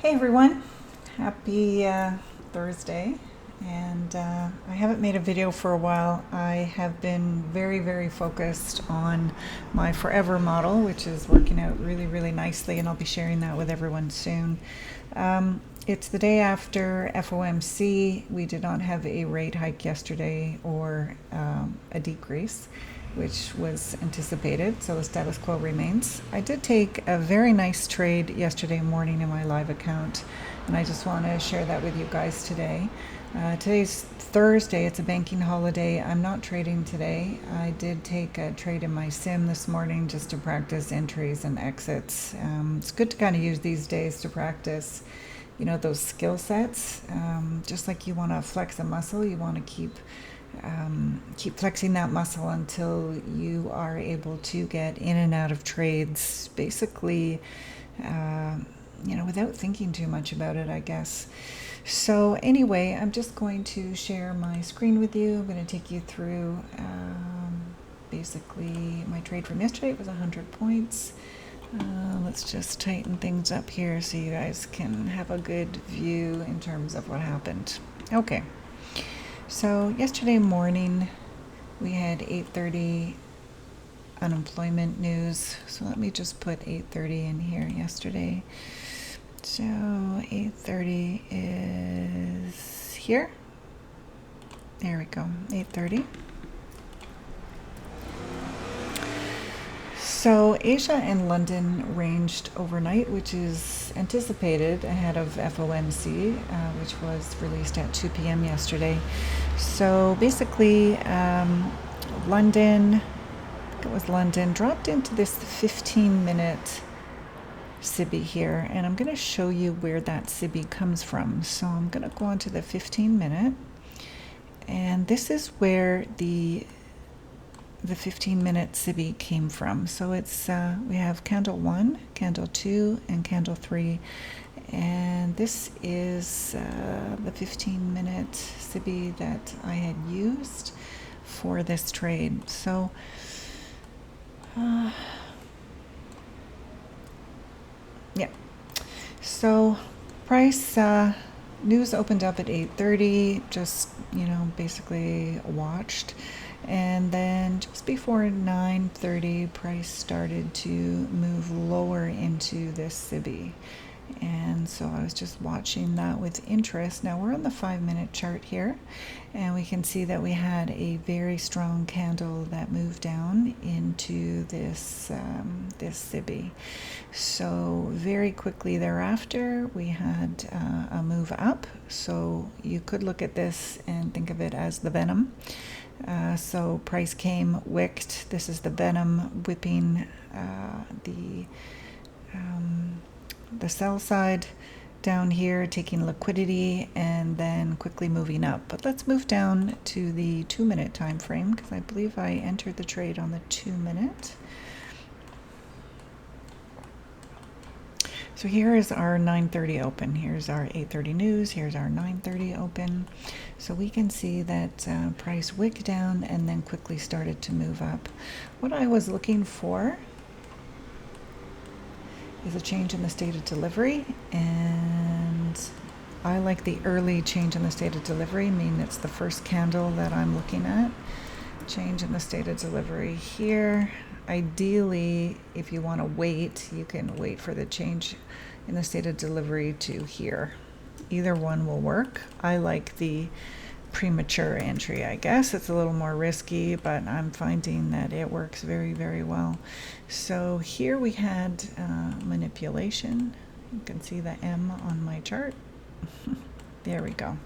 Hey everyone, happy Thursday, and I haven't made a video for a while. I have been very focused on my forever model, which is working out really nicely, and I'll be sharing that with everyone soon. It's the day after FOMC. We did not have a rate hike yesterday or a decrease, which was anticipated, so the status quo remains. I did take a very nice trade yesterday morning in my live account, and I just want to share that with you guys today. Today's Thursday, it's a banking holiday. I'm not trading today. I did take a trade in my sim this morning just to practice entries and exits. It's good to kind of use these days to practice, you know, those skill sets. Just like you want to flex a muscle, you want to keep flexing that muscle until you are able to get in and out of trades basically, without thinking too much about it, I guess. So anyway, I'm just going to share my screen with you. I'm going to take you through basically my trade from yesterday. It was 100 points. Let's just tighten things up here so you guys can have a good view in terms of what happened. Okay. So yesterday morning we had 8:30 unemployment news. So let me just put 8:30 in here yesterday. So 8:30 is here. There we go, 8:30. So Asia and London ranged overnight, which is anticipated ahead of FOMC, which was released at 2 p.m. yesterday. So basically, London dropped into this 15-minute SIBI here, and I'm going to show you where that SIBI comes from. So I'm going to go on to the 15-minute, and this is where the 15-minute SIBI came from. So it's we have candle 1, candle 2, and candle 3, and this is the 15-minute SIBI that I had used for this trade. So yeah, so price news opened up at 8:30, just basically watched. And then just before 9:30, price started to move lower into this SIBI. And so I was just watching that with interest. Now we're on the 5-minute chart here, and we can see that we had a very strong candle that moved down into this SIBI. So very quickly thereafter, we had a move up. So you could look at this and think of it as the venom. So price came, wicked. This is the venom whipping the sell side down here, taking liquidity, and then quickly moving up. But let's move down to the 2-minute time frame, because I believe I entered the trade on the 2-minute. So here is our 9:30 open. Here's our 8:30 news. Here's our 9:30 open. So we can see that price wicked down and then quickly started to move up. What I was looking for is a change in the state of delivery, and I like the early change in the state of delivery, meaning it's the first candle that I'm looking at. Change in the state of delivery here. Ideally, if you want to wait, you can wait for the change in the state of delivery to here. Either one will work. I like the premature entry, I guess. It's a little more risky, but I'm finding that it works very well. So here we had manipulation. You can see the M on my chart. There we go.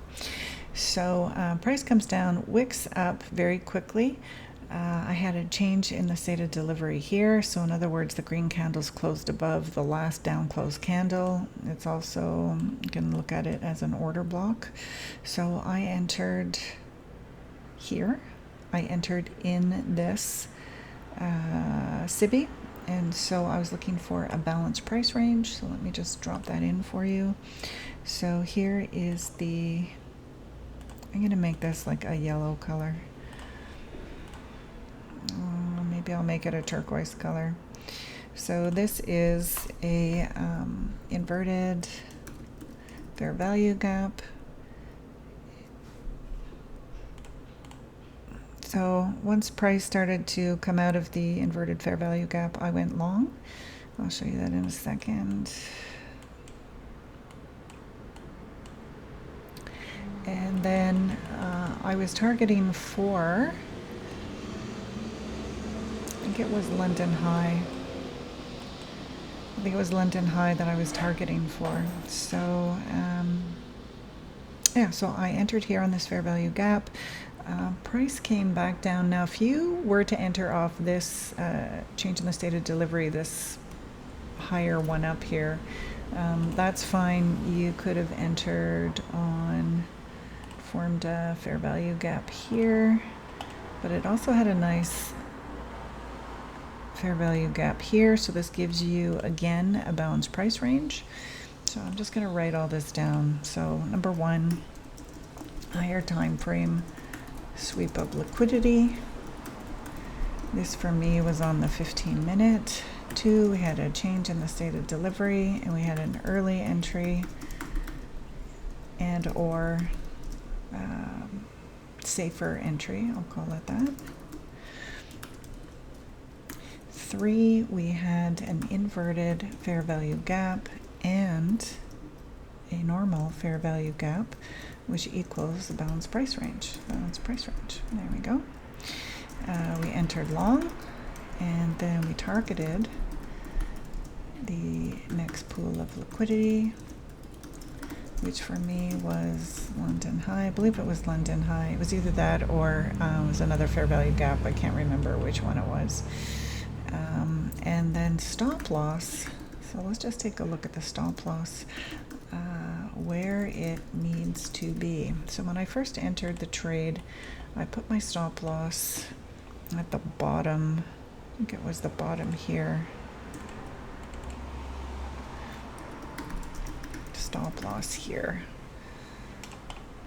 So price comes down, wicks up very quickly. I had a change in the state of delivery here. So in other words, the green candles closed above the last down close candle. It's also, you can look at it as an order block. So I entered here. I entered in this SIBI. And so I was looking for a balanced price range. So let me just drop that in for you. So here is I'm going to make this like a yellow color. Maybe I'll make it a turquoise color. So this is a inverted fair value gap. So once price started to come out of the inverted fair value gap, I went long. I'll show you that in a second. And then I was targeting for, I think it was London High. I think it was London High that I was targeting for. So yeah, so I entered here on this fair value gap. Price came back down. Now, if you were to enter off this change in the state of delivery, this higher one up here, that's fine. You could have entered on, formed a fair value gap here, but it also had a nice fair value gap here. So this gives you, again, a balanced price range. So I'm just going to write all this down. So number one, higher time frame sweep of liquidity. This for me was on the 15-minute. 2, we had a change in the state of delivery, and we had an early entry and or safer entry, I'll call it that. 3, we had an inverted fair value gap and a normal fair value gap, which equals the balanced price range. Balanced price range. There we go. We entered long, and then we targeted the next pool of liquidity, which for me was London High. I believe it was London High. It was either that or it was another fair value gap. I can't remember which one it was. And then stop loss. So let's just take a look at the stop loss, where it needs to be. So when I first entered the trade, I put my stop loss at the bottom. I think it was the bottom here. Stop loss here.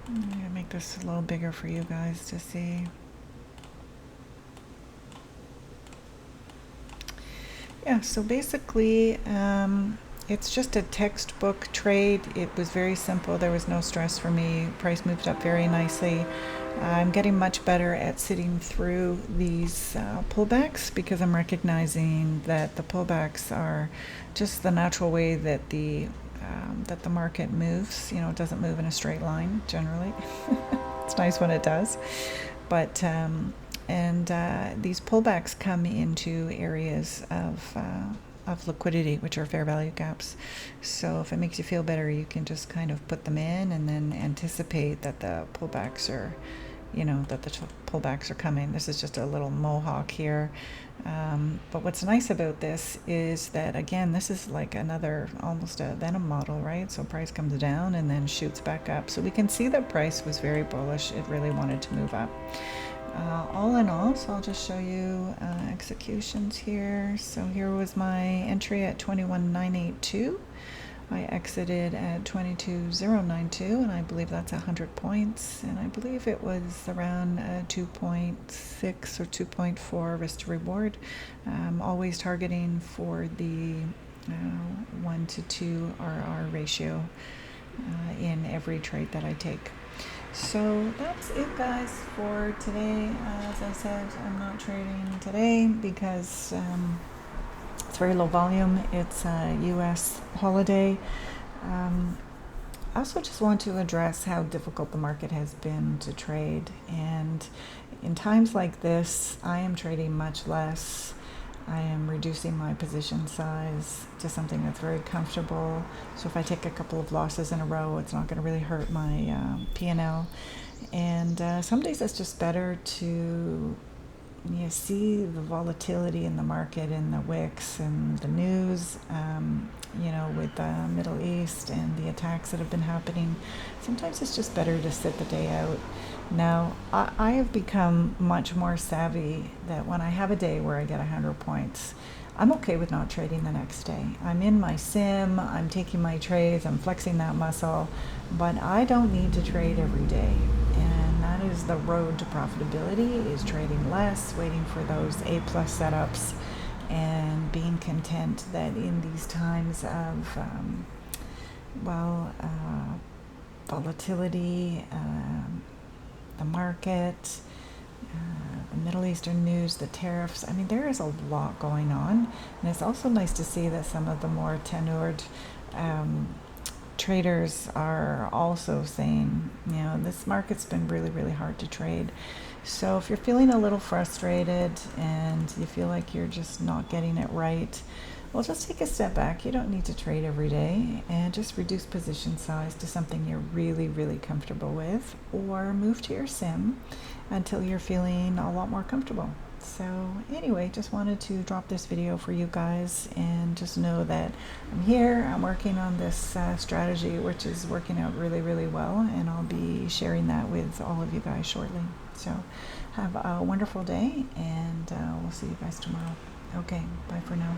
I'm going to make this a little bigger for you guys to see. Yeah, so basically it's just a textbook trade. It was very simple. There was no stress for me. Price moved up very nicely. I'm getting much better at sitting through these pullbacks because I'm recognizing that the pullbacks are just the natural way that the market moves. You know, it doesn't move in a straight line generally. It's nice when it does, but these pullbacks come into areas of liquidity, which are fair value gaps. So if it makes you feel better, you can just kind of put them in and then anticipate that the pullbacks are, pullbacks are coming. This is just a little mohawk here. But what's nice about this is that, again, this is like another, almost a Venom model, right? So price comes down and then shoots back up. So we can see that price was very bullish. It really wanted to move up. All in all, so I'll just show you executions here. So here was my entry at 21,982. I exited at 22,092, and I believe that's 100 points. And I believe it was around 2.6 or 2.4 risk to reward. Always targeting for the 1 to 2 RR ratio in every trade that I take. So that's it, guys, for today. As I said, I'm not trading today because it's very low volume. It's a US holiday. I also just want to address how difficult the market has been to trade. And in times like this, I am trading much less. I am reducing my position size to something that's very comfortable. So if I take a couple of losses in a row, it's not going to really hurt my P&L. And some days it's just better to see the volatility in the market and the wicks and the news, with the Middle East and the attacks that have been happening. Sometimes it's just better to sit the day out. Now, I have become much more savvy that when I have a day where I get 100 points, I'm okay with not trading the next day. I'm in my sim, I'm taking my trades, I'm flexing that muscle, but I don't need to trade every day. And that is the road to profitability, is trading less, waiting for those A+ setups, and being content that in these times of volatility, the market, the Middle Eastern news, the tariffs. I mean, there is a lot going on. And it's also nice to see that some of the more tenured traders are also saying, you know, this market's been really, really hard to trade. So if you're feeling a little frustrated and you feel like you're just not getting it right, well, just take a step back. You don't need to trade every day, and just reduce position size to something you're really, really comfortable with, or move to your sim until you're feeling a lot more comfortable. So anyway, just wanted to drop this video for you guys, and just know that I'm here. I'm working on this strategy, which is working out really, really well, and I'll be sharing that with all of you guys shortly. So have a wonderful day, and we'll see you guys tomorrow. Okay, bye for now.